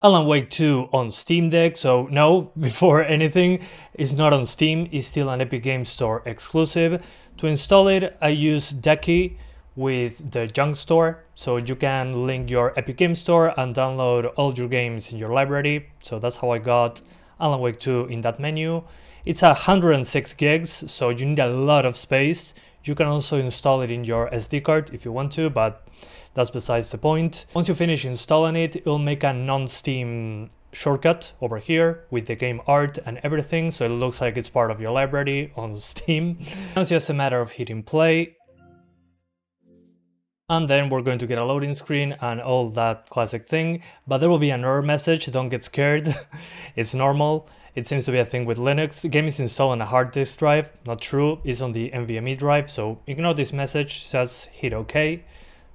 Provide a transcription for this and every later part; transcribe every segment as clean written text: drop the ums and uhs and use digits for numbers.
Alan Wake 2 on Steam Deck, so no, before anything, it's not on Steam, it's still an Epic Games Store exclusive. To install it, I use Decky with the Junk Store, so you can link your Epic Games Store and download all your games in your library. So that's how I got Alan Wake 2 in that menu. It's 106 gigs, so you need a lot of space. You can also install it in your SD card if you want to, but that's besides the point. Once you finish installing it, it'll make a non-Steam shortcut over here with the game art and everything, so it looks like it's part of your library on Steam. Now it's just a matter of hitting play. And then we're going to get a loading screen and all that classic thing, but there will be an error message, don't get scared, it's normal. It seems to be a thing with Linux. The game is installed on a hard disk drive, not true, it's on the NVMe drive, so ignore this message, just hit OK.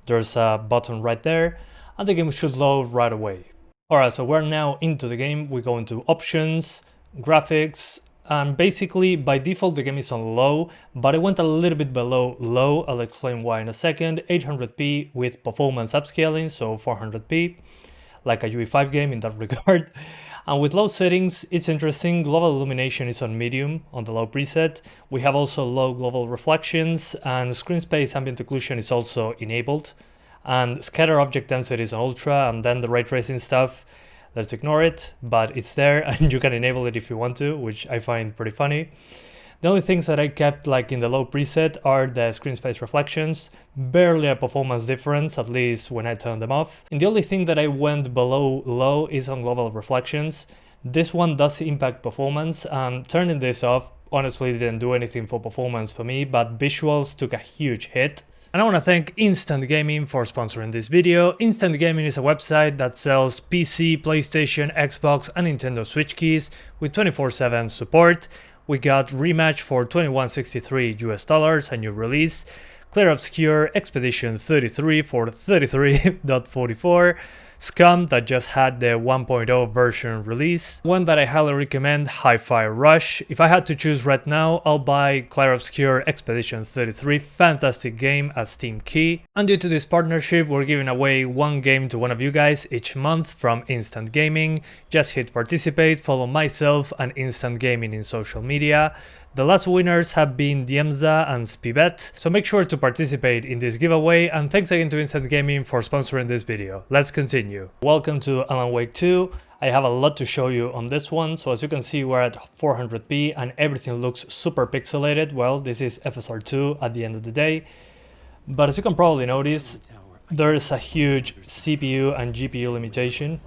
There's a button right there, and the game should load right away. Alright, so we're now into the game. We go into options, graphics, and basically by default the game is on low, but I went a little bit below low. I'll explain why in a second. 800p with performance upscaling, so 400p, like a UE5 game in that regard. And with low settings, it's interesting. Global illumination is on medium on the low preset. We have also low global reflections, and screen space ambient occlusion is also enabled. And scatter object density is on ultra, and then the ray tracing stuff, let's ignore it, but it's there and you can enable it if you want to, which I find pretty funny. The only things that I kept like in the low preset are the screen space reflections, barely a performance difference, at least when I turn them off. And the only thing that I went below low is on global reflections. This one does impact performance, and turning this off honestly didn't do anything for performance for me, but visuals took a huge hit. And I want to thank Instant Gaming for sponsoring this video. Instant Gaming is a website that sells PC, PlayStation, Xbox and Nintendo Switch keys with 24/7 support. We got Rematch for $21.63 US, a new release. Clear Obscure Expedition 33 for 33.44. Scum that just had the 1.0 version release. One that I highly recommend, Hi-Fi Rush. If I had to choose right now, I'll buy Clear Obscure Expedition 33, fantastic game as Steam key. And due to this partnership, we're giving away one game to one of you guys each month from Instant Gaming. Just hit participate, follow myself and Instant Gaming in social media. The last winners have been Diemza and Spibet, so make sure to participate in this giveaway, and thanks again to Instant Gaming for sponsoring this video. Let's continue. Welcome to Alan Wake 2. I have a lot to show you on this one, so as you can see we're at 400p and everything looks super pixelated. Well, this is FSR2 at the end of the day, but as you can probably notice, there is a huge CPU and GPU limitation.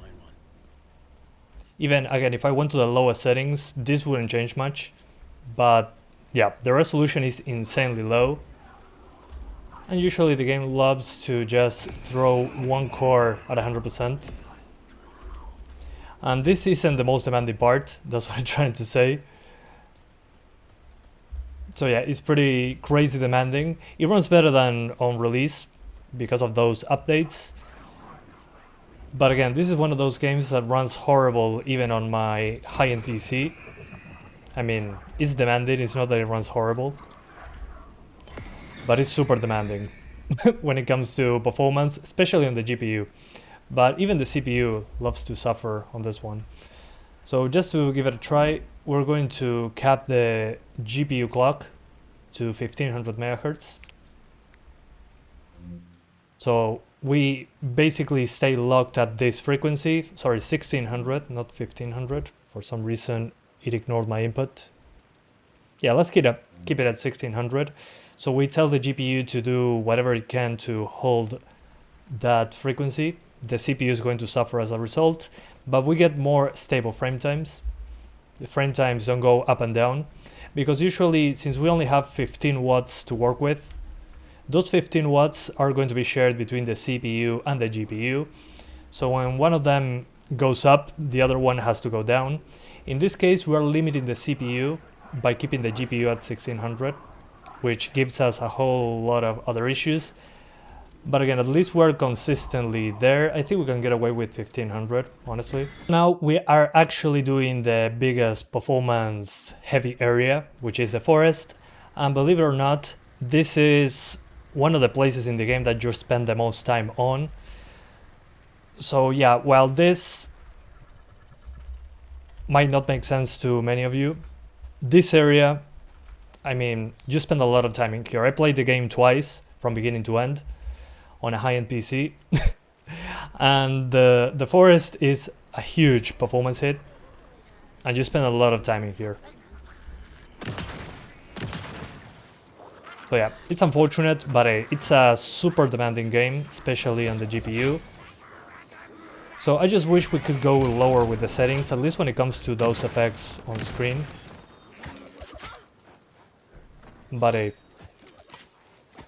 Even again, if I went to the lowest settings, this wouldn't change much. But yeah, the resolution is insanely low, and usually the game loves to just throw one core at 100%. And this isn't the most demanding part, that's what I'm trying to say. So yeah, it's pretty crazy demanding. It runs better than on release because of those updates. But again, this is one of those games that runs horrible even on my high-end PC. I mean, it's demanding, it's not that it runs horrible, but it's super demanding when it comes to performance, especially on the GPU. But even the CPU loves to suffer on this one. So just to give it a try, we're going to cap the GPU clock to 1500 MHz. So we basically stay locked at this frequency, sorry, 1600, not 1500. For some reason, it ignored my input. Yeah, let's keep it at 1600. So we tell the GPU to do whatever it can to hold that frequency. The CPU is going to suffer as a result, but we get more stable frame times. The frame times don't go up and down, because usually, since we only have 15 watts to work with, those 15 watts are going to be shared between the CPU and the GPU. So when one of them goes up, the other one has to go down. In this case, we are limiting the CPU by keeping the GPU at 1600, which gives us a whole lot of other issues. But again, at least we're consistently there. I think we can get away with 1500, honestly. Now we are actually doing the biggest performance heavy area, which is the forest. And believe it or not, this is one of the places in the game that you spend the most time on. So yeah, while this might not make sense to many of you. This area, I mean, you spend a lot of time in here. I played the game twice from beginning to end on a high-end PC. And the forest is a huge performance hit, and you spend a lot of time in here. So yeah, it's unfortunate, but it's a super demanding game, especially on the GPU. So I just wish we could go lower with the settings, at least when it comes to those effects on screen. But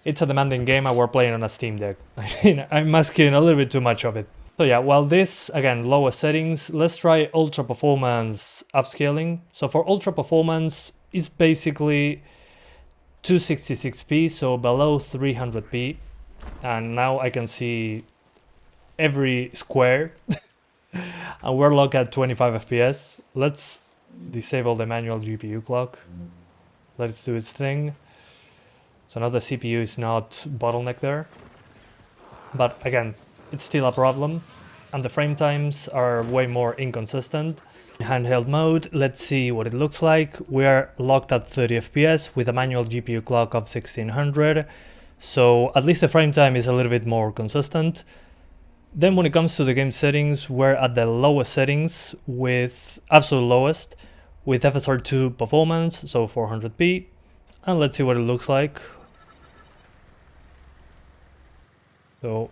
it's a demanding game and we're playing on a Steam Deck. I mean, I'm asking a little bit too much of it. So yeah, while this, again, lower settings, let's try ultra performance upscaling. So for ultra performance, it's basically 266p, so below 300p. And now I can see every square. And we're locked at 25 FPS. Let's disable the manual GPU clock. Let's do its thing. So now the CPU is not bottlenecked there. But again, it's still a problem. And the frame times are way more inconsistent. In handheld mode, let's see what it looks like. We're locked at 30 FPS with a manual GPU clock of 1600. So at least the frame time is a little bit more consistent. Then when it comes to the game settings, we're at the lowest settings with absolute lowest with FSR2 performance, so 400p. And let's see what it looks like. So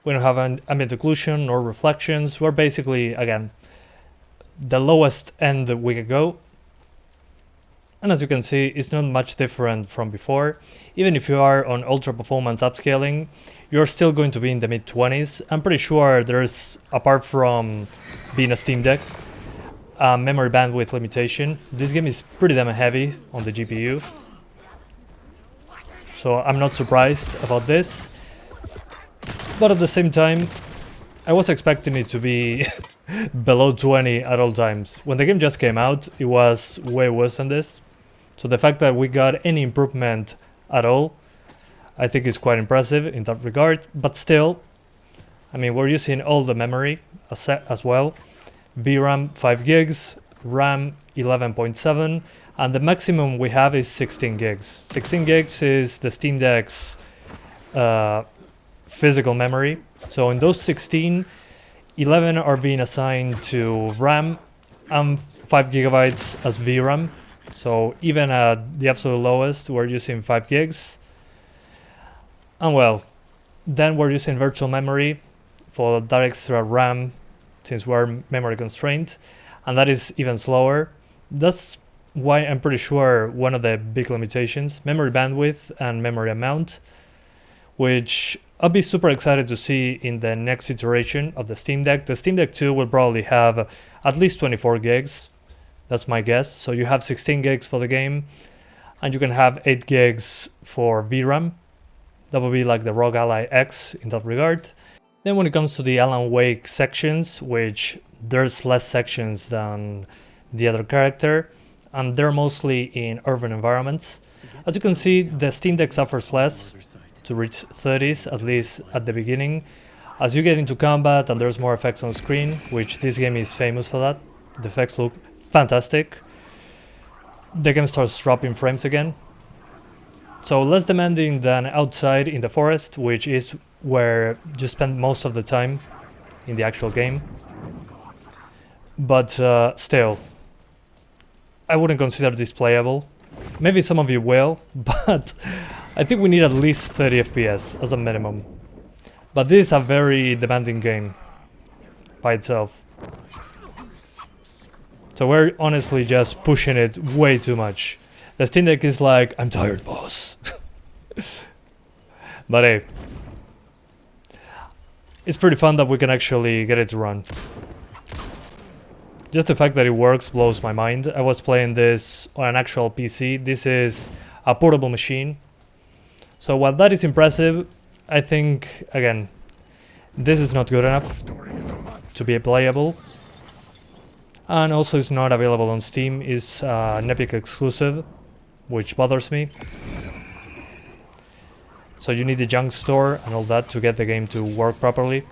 we don't have ambient occlusion nor reflections. We're basically, again, the lowest end that we could go. And as you can see, it's not much different from before. Even if you are on ultra performance upscaling, you're still going to be in the mid-20s. I'm pretty sure there's, apart from being a Steam Deck, a memory bandwidth limitation. This game is pretty damn heavy on the GPU. So I'm not surprised about this. But at the same time, I was expecting it to be below 20 at all times. When the game just came out, it was way worse than this. So the fact that we got any improvement at all, I think is quite impressive in that regard. But still, I mean, we're using all the memory as well. VRAM 5 gigs, RAM 11.7, and the maximum we have is 16 gigs. 16 gigs is the Steam Deck's physical memory. So in those 16, 11 are being assigned to RAM and 5 gigabytes as VRAM. So even at the absolute lowest, we're using 5 gigs. And well, then we're using virtual memory for that extra RAM since we're memory constrained. And that is even slower. That's why I'm pretty sure one of the big limitations, memory bandwidth and memory amount, which I'll be super excited to see in the next iteration of the Steam Deck. The Steam Deck 2 will probably have at least 24 gigs. That's my guess. So you have 16 gigs for the game, and you can have 8 gigs for VRAM. That will be like the ROG Ally X in that regard. Then when it comes to the Alan Wake sections, which there's less sections than the other character, and they're mostly in urban environments. As you can see, the Steam Deck suffers less to reach 30s, at least at the beginning. As you get into combat and there's more effects on screen, which this game is famous for that, the effects look fantastic, the game starts dropping frames again. So less demanding than outside in the forest, which is where you spend most of the time in the actual game. But still, I wouldn't consider this playable. Maybe some of you will, but I think we need at least 30 FPS as a minimum. But this is a very demanding game by itself. So we're honestly just pushing it way too much. The Steam Deck is like, I'm tired, boss. But hey, it's pretty fun that we can actually get it to run. Just the fact that it works blows my mind. I was playing this on an actual PC. This is a portable machine. So while that is impressive, I think, again, this is not good enough to be playable. And also it's not available on Steam. It's an Epic exclusive, which bothers me. So you need the junk store and all that to get the game to work properly.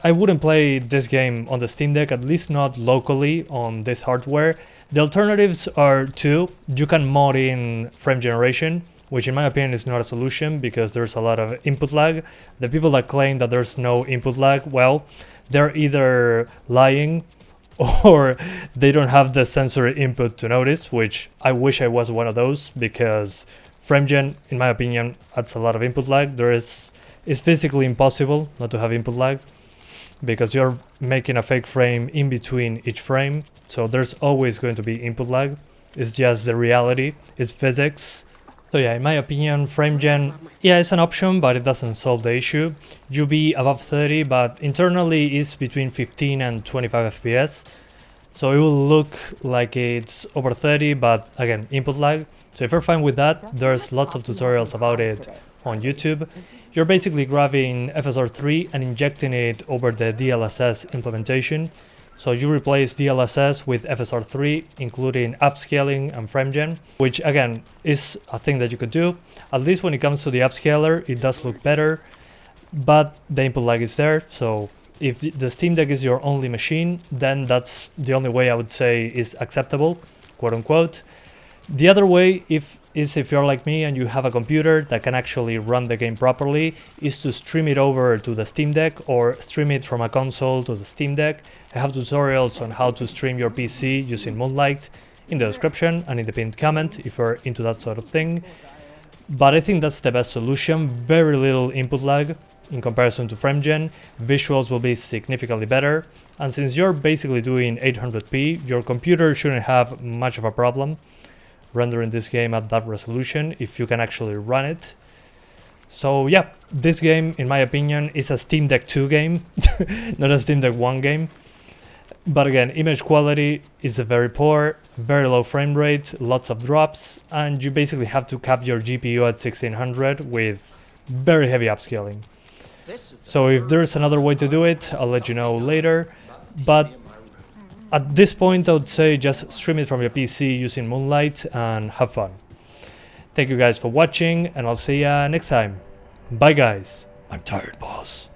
I wouldn't play this game on the Steam Deck, at least not locally on this hardware. The alternatives are two. You can mod in frame generation, which in my opinion is not a solution because there's a lot of input lag. The people that claim that there's no input lag, well, they're either lying or they don't have the sensory input to notice, which I wish I was one of those, because frame gen, in my opinion, adds a lot of input lag. It's physically impossible not to have input lag because you're making a fake frame in between each frame, so there's always going to be input lag. It's just the reality, it's physics. So yeah, in my opinion, frame gen, yeah, it's an option, but it doesn't solve the issue. You be above 30, but internally it's between 15 and 25 FPS. So it will look like it's over 30, but again, input lag. So if you're fine with that, there's lots of tutorials about it on YouTube. You're basically grabbing FSR3 and injecting it over the DLSS implementation. So you replace DLSS with FSR3, including upscaling and frame gen, which again is a thing that you could do. At least when it comes to the upscaler, it does look better, but the input lag is there. So if the Steam Deck is your only machine, then that's the only way I would say is acceptable, quote unquote. The other way is if you're like me and you have a computer that can actually run the game properly, is to stream it over to the Steam Deck or stream it from a console to the Steam Deck. I have tutorials on how to stream your PC using Moonlight in the description and in the pinned comment if you're into that sort of thing. But I think that's the best solution. Very little input lag in comparison to frame gen. Visuals will be significantly better. And since you're basically doing 800p, your computer shouldn't have much of a problem rendering this game at that resolution if you can actually run it. So yeah, this game, in my opinion, is a Steam Deck 2 game, not a Steam Deck 1 game. But again, image quality is very poor, very low frame rate, lots of drops, and you basically have to cap your GPU at 1600 with very heavy upscaling. So if there's another way to do it, I'll let you know later. But at this point, I would say just stream it from your PC using Moonlight and have fun. Thank you guys for watching, and I'll see ya next time. Bye guys. I'm tired, boss.